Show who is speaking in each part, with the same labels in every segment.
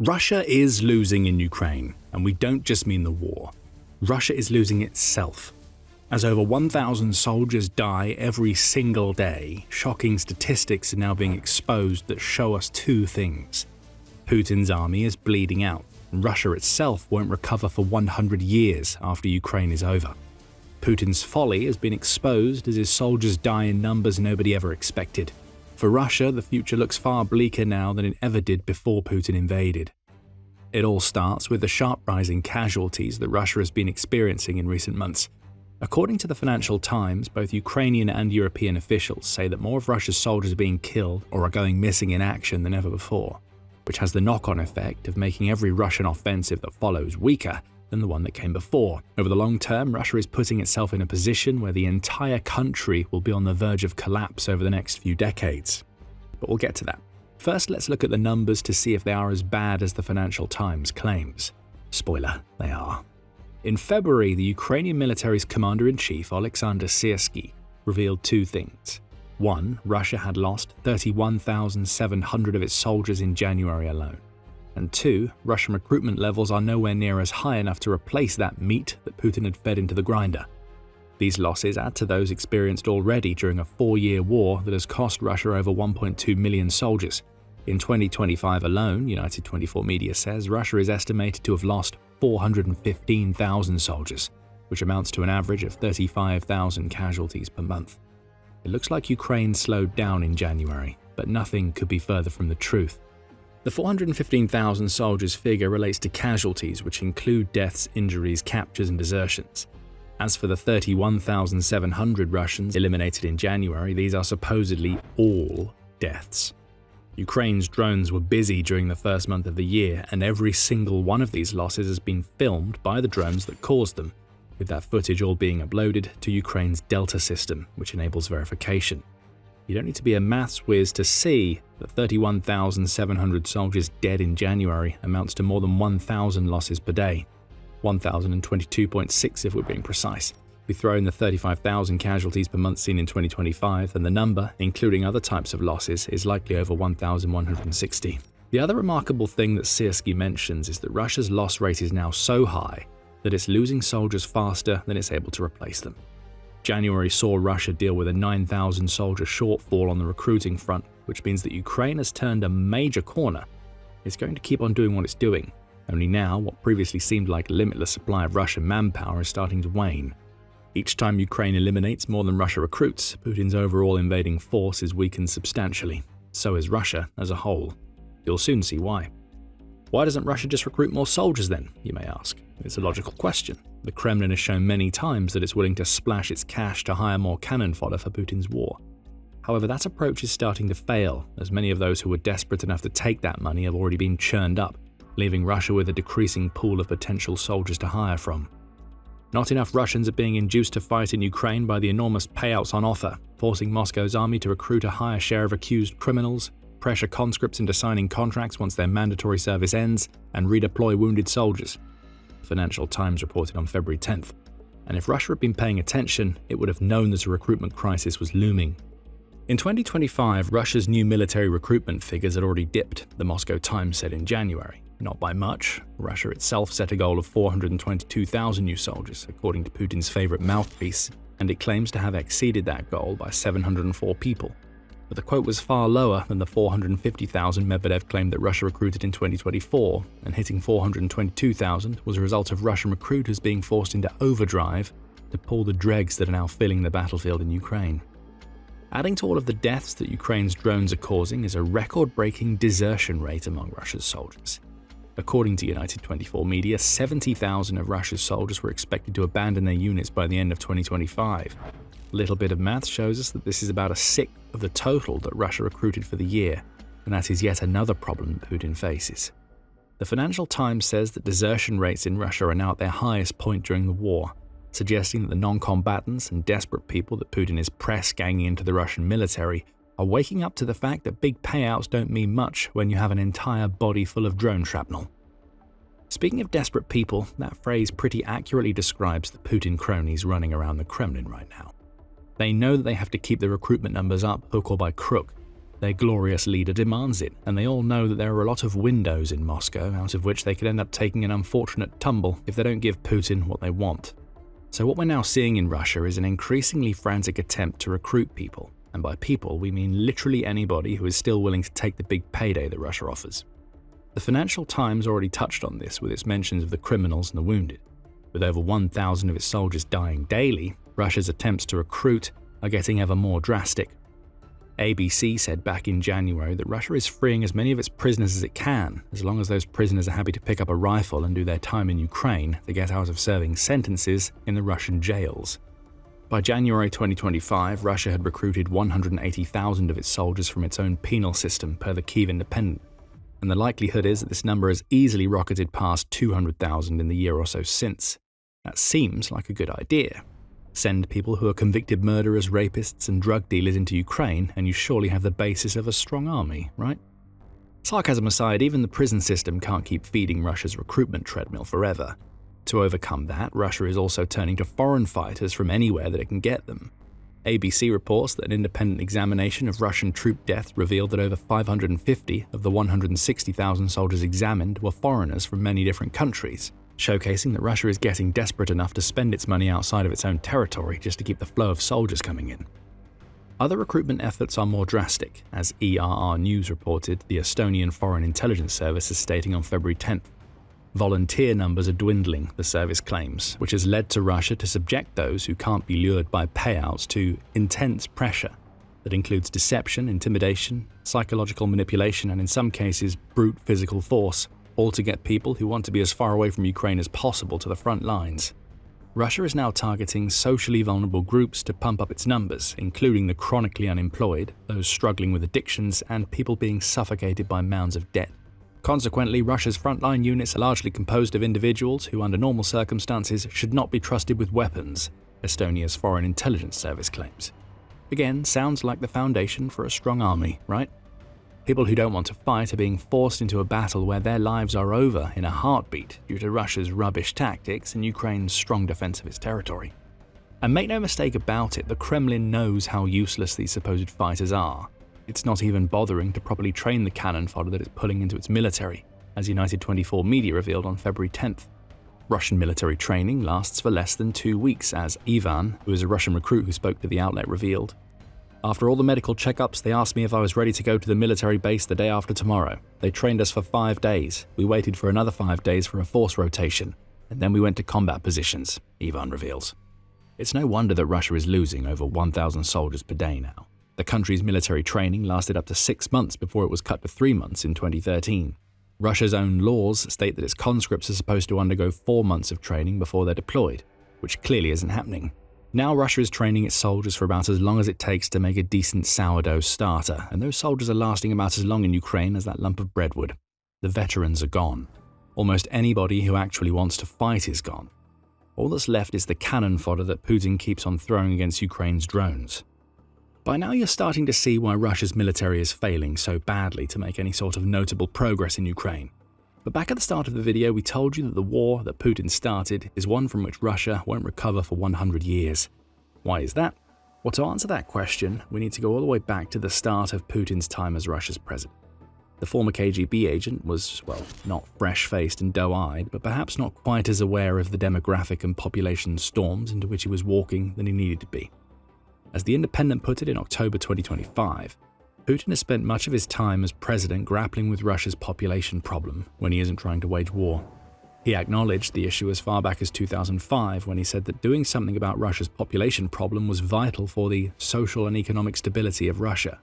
Speaker 1: Russia is losing in Ukraine, and we don't just mean the war. Russia is losing itself. As over 1,000 soldiers die every single day, shocking statistics are now being exposed that show us two things. Putin's army is bleeding out, and Russia itself won't recover for 100 years after Ukraine is over. Putin's folly has been exposed as his soldiers die in numbers nobody ever expected. For Russia, the future looks far bleaker now than it ever did before Putin invaded. It all starts with the sharp rise in casualties that Russia has been experiencing in recent months. According to the Financial Times, both Ukrainian and European officials say that more of Russia's soldiers are being killed or are going missing in action than ever before, which has the knock-on effect of making every Russian offensive that follows weaker than the one that came before. Over the long term, Russia is putting itself in a position where the entire country will be on the verge of collapse over the next few decades. But we'll get to that. First, let's look at the numbers to see if they are as bad as the Financial Times claims. Spoiler, they are. In February, the Ukrainian military's commander-in-chief, Alexander Syrskyi, revealed two things. One, Russia had lost 31,700 of its soldiers in January alone. And two, Russian recruitment levels are nowhere near as high enough to replace that meat that Putin had fed into the grinder. These losses add to those experienced already during a 4-year war that has cost Russia over 1.2 million soldiers. In 2025 alone, United 24 Media says Russia is estimated to have lost 415,000 soldiers, which amounts to an average of 35,000 casualties per month. It looks like Ukraine slowed down in January, but nothing could be further from the truth. The 415,000 soldiers figure relates to casualties, which include deaths, injuries, captures, and desertions. As for the 31,700 Russians eliminated in January, these are supposedly all deaths. Ukraine's drones were busy during the first month of the year, and every single one of these losses has been filmed by the drones that caused them, with that footage all being uploaded to Ukraine's Delta system, which enables verification. You don't need to be a maths whiz to see that 31,700 soldiers dead in January amounts to more than 1,000 losses per day. 1,022.6 if we're being precise. We throw in the 35,000 casualties per month seen in 2025, and the number, including other types of losses, is likely over 1,160. The other remarkable thing that Syrskyi mentions is that Russia's loss rate is now so high that it's losing soldiers faster than it's able to replace them. January saw Russia deal with a 9,000 soldier shortfall on the recruiting front, which means that Ukraine has turned a major corner. It's going to keep on doing what it's doing. Only now, what previously seemed like a limitless supply of Russian manpower is starting to wane. Each time Ukraine eliminates more than Russia recruits, Putin's overall invading force is weakened substantially. So is Russia as a whole. You'll soon see why. Why doesn't Russia just recruit more soldiers then, you may ask? It's a logical question. The Kremlin has shown many times that it's willing to splash its cash to hire more cannon fodder for Putin's war. However, that approach is starting to fail, as many of those who were desperate enough to take that money have already been churned up, leaving Russia with a decreasing pool of potential soldiers to hire from. Not enough Russians are being induced to fight in Ukraine by the enormous payouts on offer, forcing Moscow's army to recruit a higher share of accused criminals, pressure conscripts into signing contracts once their mandatory service ends, and redeploy wounded soldiers. The Financial Times reported on February 10th. And if Russia had been paying attention, it would have known that a recruitment crisis was looming. In 2025, Russia's new military recruitment figures had already dipped, the Moscow Times said in January. Not by much. Russia itself set a goal of 422,000 new soldiers, according to Putin's favorite mouthpiece, and it claims to have exceeded that goal by 704 people. But the quote was far lower than the 450,000 Medvedev claimed that Russia recruited in 2024, and hitting 422,000 was a result of Russian recruiters being forced into overdrive to pull the dregs that are now filling the battlefield in Ukraine. Adding to all of the deaths that Ukraine's drones are causing is a record-breaking desertion rate among Russia's soldiers. According to United 24 Media, 70,000 of Russia's soldiers were expected to abandon their units by the end of 2025. A little bit of math shows us that this is about a sixth of the total that Russia recruited for the year, and that is yet another problem Putin faces. The Financial Times says that desertion rates in Russia are now at their highest point during the war, suggesting that the non-combatants and desperate people that Putin is press-ganging into the Russian military are waking up to the fact that big payouts don't mean much when you have an entire body full of drone shrapnel. Speaking of desperate people, that phrase pretty accurately describes the Putin cronies running around the Kremlin right now. They know that they have to keep the recruitment numbers up hook or by crook, Their glorious leader demands it, and they all know that there are a lot of windows in Moscow out of which they could end up taking an unfortunate tumble if they don't give Putin what they want. So what we're now seeing in Russia is an increasingly frantic attempt to recruit people, and by people we mean literally anybody who is still willing to take the big payday that Russia offers. The Financial Times already touched on this with its mentions of the criminals and the wounded. With over 1,000 of its soldiers dying daily, Russia's attempts to recruit are getting ever more drastic. ABC said back in January that Russia is freeing as many of its prisoners as it can, as long as those prisoners are happy to pick up a rifle and do their time in Ukraine to get out of serving sentences in the Russian jails. By January 2025, Russia had recruited 180,000 of its soldiers from its own penal system per the Kyiv Independent, and the likelihood is that this number has easily rocketed past 200,000 in the year or so since. That seems like a good idea. Send people who are convicted murderers, rapists, and drug dealers into Ukraine, and you surely have the basis of a strong army, right? Sarcasm aside, even the prison system can't keep feeding Russia's recruitment treadmill forever. To overcome that, Russia is also turning to foreign fighters from anywhere that it can get them. ABC reports that an independent examination of Russian troop death revealed that over 550 of the 160,000 soldiers examined were foreigners from many different countries, showcasing that Russia is getting desperate enough to spend its money outside of its own territory just to keep the flow of soldiers coming in. Other recruitment efforts are more drastic, as ERR News reported the Estonian Foreign Intelligence Service is stating on February 10th. Volunteer numbers are dwindling, the service claims, which has led to Russia to subject those who can't be lured by payouts to intense pressure that includes deception, intimidation, psychological manipulation, and in some cases, brute physical force, all to get people who want to be as far away from Ukraine as possible to the front lines. Russia is now targeting socially vulnerable groups to pump up its numbers, including the chronically unemployed, those struggling with addictions, and people being suffocated by mounds of debt. Consequently, Russia's frontline units are largely composed of individuals who, under normal circumstances, should not be trusted with weapons, Estonia's Foreign Intelligence Service claims. Again, sounds like the foundation for a strong army, right? People who don't want to fight are being forced into a battle where their lives are over in a heartbeat due to Russia's rubbish tactics and Ukraine's strong defense of its territory. And make no mistake about it, the Kremlin knows how useless these supposed fighters are. It's not even bothering to properly train the cannon fodder that it's pulling into its military, as United 24 media revealed on February 10th. Russian military training lasts for less than 2 weeks, as Ivan, who is a Russian recruit who spoke to the outlet, revealed. After all the medical checkups, they asked me if I was ready to go to the military base the day after tomorrow. They trained us for 5 days. We waited for another 5 days for a force rotation, and then we went to combat positions, Ivan reveals. It's no wonder that Russia is losing over 1,000 soldiers per day now. The country's military training lasted up to 6 months before it was cut to 3 months in 2013. Russia's own laws state that its conscripts are supposed to undergo 4 months of training before they're deployed, which clearly isn't happening. Now Russia is training its soldiers for about as long as it takes to make a decent sourdough starter, and those soldiers are lasting about as long in Ukraine as that lump of bread would. The veterans are gone. Almost anybody who actually wants to fight is gone. All that's left is the cannon fodder that Putin keeps on throwing against Ukraine's drones. By now you're starting to see why Russia's military is failing so badly to make any sort of notable progress in Ukraine. But back at the start of the video, we told you that the war that Putin started is one from which Russia won't recover for 100 years. Why is that? Well, to answer that question, we need to go all the way back to the start of Putin's time as Russia's president. The former KGB agent was, well, not fresh-faced and doe-eyed, but perhaps not quite as aware of the demographic and population storms into which he was walking than he needed to be. As The Independent put it in October 2025, Putin has spent much of his time as president grappling with Russia's population problem when he isn't trying to wage war. He acknowledged the issue as far back as 2005 when he said that doing something about Russia's population problem was vital for the social and economic stability of Russia.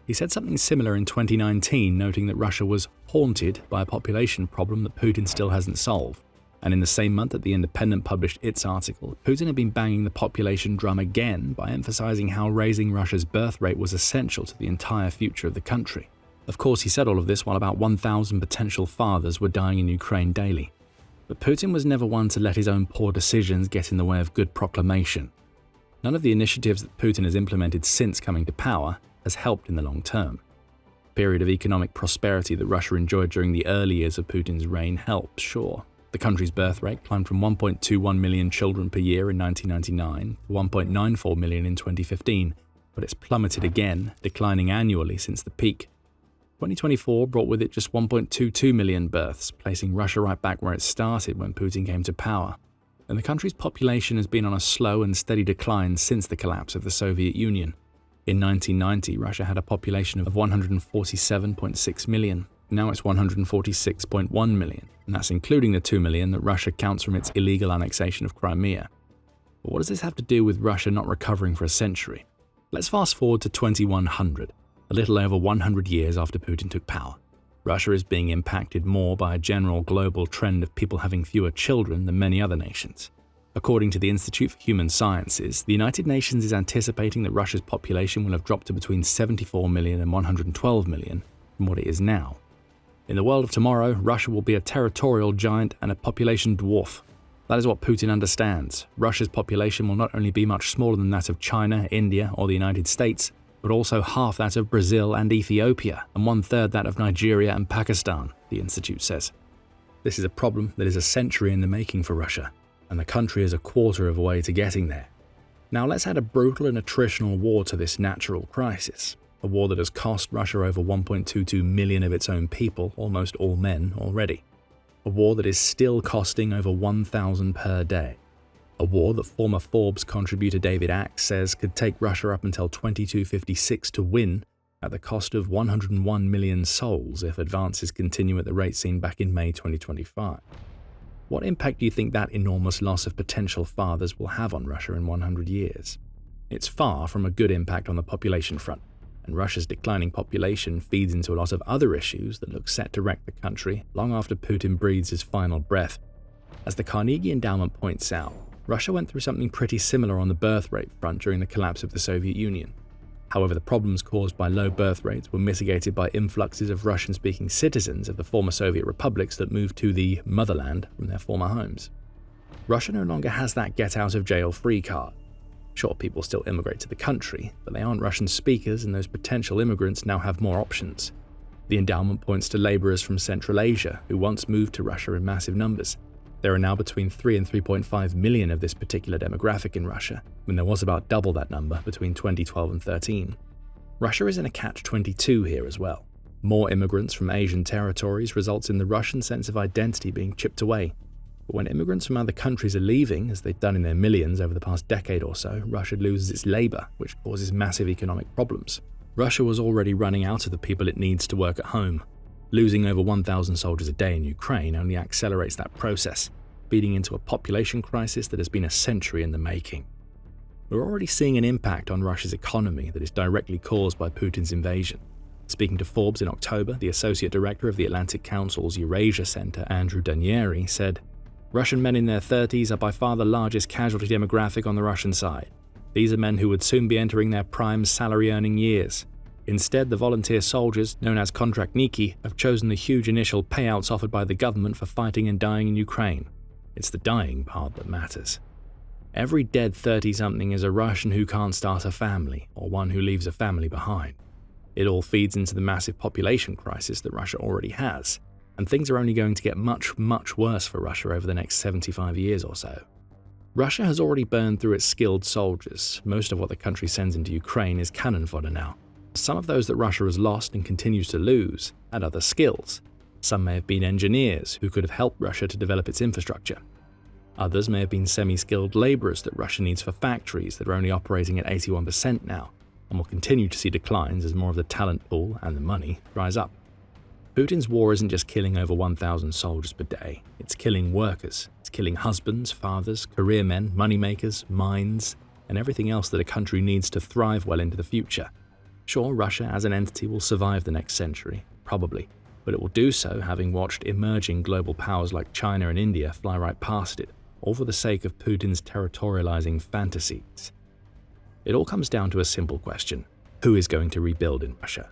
Speaker 1: He said something similar in 2019, noting that Russia was haunted by a population problem that Putin still hasn't solved. And in the same month that The Independent published its article, Putin had been banging the population drum again by emphasizing how raising Russia's birth rate was essential to the entire future of the country. Of course, he said all of this while about 1,000 potential fathers were dying in Ukraine daily. But Putin was never one to let his own poor decisions get in the way of good proclamation. None of the initiatives that Putin has implemented since coming to power has helped in the long term. The period of economic prosperity that Russia enjoyed during the early years of Putin's reign helped, sure. The country's birth rate climbed from 1.21 million children per year in 1999 to 1.94 million in 2015, but it's plummeted again, declining annually since the peak. 2024 brought with it just 1.22 million births, placing Russia right back where it started when Putin came to power. And the country's population has been on a slow and steady decline since the collapse of the Soviet Union. In 1990, Russia had a population of 147.6 million. Now it's 146.1 million, and that's including the 2 million that Russia counts from its illegal annexation of Crimea. But what does this have to do with Russia not recovering for a century? Let's fast forward to 2100, a little over 100 years after Putin took power. Russia is being impacted more by a general global trend of people having fewer children than many other nations. According to the Institute for Human Sciences, the United Nations is anticipating that Russia's population will have dropped to between 74 million and 112 million from what it is now. In the world of tomorrow, Russia will be a territorial giant and a population dwarf. That is what Putin understands. Russia's population will not only be much smaller than that of China, India, or the United States, but also half that of Brazil and Ethiopia, and 1/3 that of Nigeria and Pakistan, the Institute says. This is a problem that is a century in the making for Russia, and the country is a quarter of a way to getting there. Now let's add a brutal and attritional war to this natural crisis, a war that has cost Russia over 1.22 million of its own people, almost all men, already. A war that is still costing over 1,000 per day. A war that former Forbes contributor David Axe says could take Russia up until 2256 to win, at the cost of 101 million souls if advances continue at the rate seen back in May 2025. What impact do you think that enormous loss of potential fathers will have on Russia in 100 years? It's far from a good impact on the population front, and Russia's declining population feeds into a lot of other issues that look set to wreck the country long after Putin breathes his final breath. As the Carnegie Endowment points out, Russia went through something pretty similar on the birth rate front during the collapse of the Soviet Union. However, the problems caused by low birth rates were mitigated by influxes of Russian-speaking citizens of the former Soviet republics that moved to the motherland from their former homes. Russia no longer has that get-out-of-jail-free card. Sure, people still immigrate to the country, but they aren't Russian speakers, and those potential immigrants now have more options. The endowment points to laborers from Central Asia who once moved to Russia in massive numbers. There are now between 3 and 3.5 million of this particular demographic in Russia, when there was about double that number between 2012 and 13. Russia is in a catch-22 here as well. More immigrants from Asian territories results in the Russian sense of identity being chipped away. But when immigrants from other countries are leaving, as they've done in their millions over the past decade or so, Russia loses its labor, which causes massive economic problems. Russia was already running out of the people it needs to work at home. Losing over 1,000 soldiers a day in Ukraine only accelerates that process, feeding into a population crisis that has been a century in the making. We're already seeing an impact on Russia's economy that is directly caused by Putin's invasion. Speaking to Forbes in October, the Associate Director of the Atlantic Council's Eurasia Center, Andrew Danieri, said, "Russian men in their 30s are by far the largest casualty demographic on the Russian side. These are men who would soon be entering their prime salary-earning years. Instead, the volunteer soldiers, known as kontraktniki, have chosen the huge initial payouts offered by the government for fighting and dying in Ukraine. It's the dying part that matters. Every dead 30-something is a Russian who can't start a family, or one who leaves a family behind. It all feeds into the massive population crisis that Russia already has, and things are only going to get much, much worse for Russia over the next 75 years or so. Russia has already burned through its skilled soldiers. Most of what the country sends into Ukraine is cannon fodder now. Some of those that Russia has lost and continues to lose had other skills. Some may have been engineers who could have helped Russia to develop its infrastructure. Others may have been semi-skilled laborers that Russia needs for factories that are only operating at 81% now, and will continue to see declines as more of the talent pool and the money dries up. Putin's war isn't just killing over 1,000 soldiers per day, it's killing workers, it's killing husbands, fathers, career men, moneymakers, mines, and everything else that a country needs to thrive well into the future. Sure, Russia as an entity will survive the next century, probably, but it will do so having watched emerging global powers like China and India fly right past it, all for the sake of Putin's territorializing fantasies. It all comes down to a simple question: who is going to rebuild in Russia?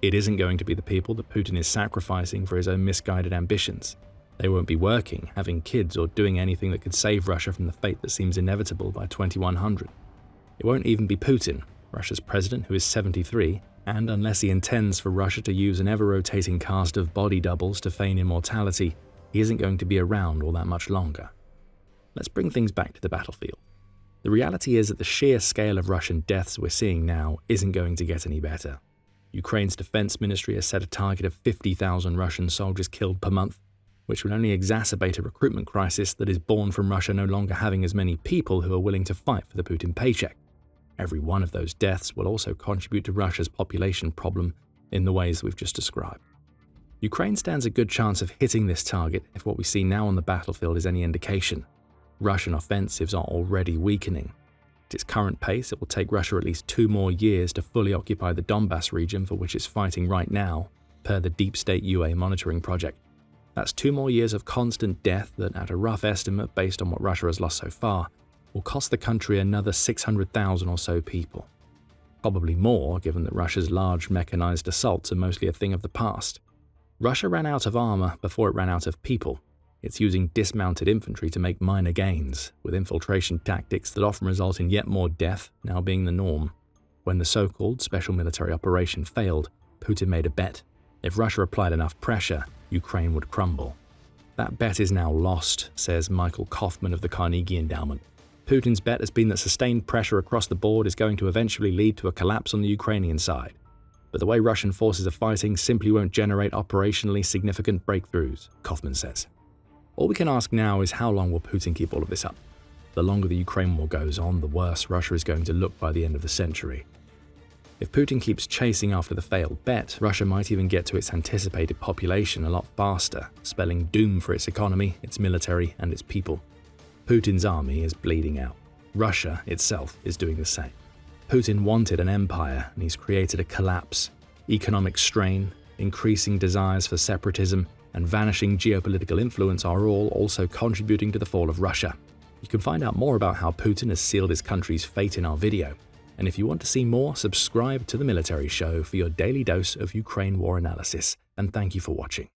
Speaker 1: It isn't going to be the people that Putin is sacrificing for his own misguided ambitions. They won't be working, having kids, or doing anything that could save Russia from the fate that seems inevitable by 2100. It won't even be Putin, Russia's president, who is 73, and unless he intends for Russia to use an ever-rotating cast of body doubles to feign immortality, he isn't going to be around all that much longer. Let's bring things back to the battlefield. The reality is that the sheer scale of Russian deaths we're seeing now isn't going to get any better. Ukraine's defense ministry has set a target of 50,000 Russian soldiers killed per month, which will only exacerbate a recruitment crisis that is born from Russia no longer having as many people who are willing to fight for the Putin paycheck. Every one of those deaths will also contribute to Russia's population problem in the ways we've just described. Ukraine stands a good chance of hitting this target if what we see now on the battlefield is any indication. Russian offensives are already weakening. At its current pace, it will take Russia at least 2 more years to fully occupy the Donbas region for which it's fighting right now, per the Deep State UA monitoring project. That's 2 more years of constant death that, at a rough estimate based on what Russia has lost so far, will cost the country another 600,000 or so people. Probably more, given that Russia's large mechanized assaults are mostly a thing of the past. Russia ran out of armor before it ran out of people. It's using dismounted infantry to make minor gains, with infiltration tactics that often result in yet more death now being the norm. When the so-called special military operation failed, Putin made a bet. If Russia applied enough pressure, Ukraine would crumble. That bet is now lost, says Michael Kaufman of the Carnegie Endowment. Putin's bet has been that sustained pressure across the board is going to eventually lead to a collapse on the Ukrainian side. But the way Russian forces are fighting simply won't generate operationally significant breakthroughs, Kaufman says. All we can ask now is how long will Putin keep all of this up? The longer the Ukraine war goes on, the worse Russia is going to look by the end of the century. If Putin keeps chasing after the failed bet, Russia might even get to its anticipated population a lot faster, spelling doom for its economy, its military, and its people. Putin's army is bleeding out. Russia itself is doing the same. Putin wanted an empire, and he's created a collapse. Economic strain, increasing desires for separatism, and vanishing geopolitical influence are all also contributing to the fall of Russia. You can find out more about how Putin has sealed his country's fate in our video. And if you want to see more, subscribe to The Military Show for your daily dose of Ukraine war analysis. And thank you for watching.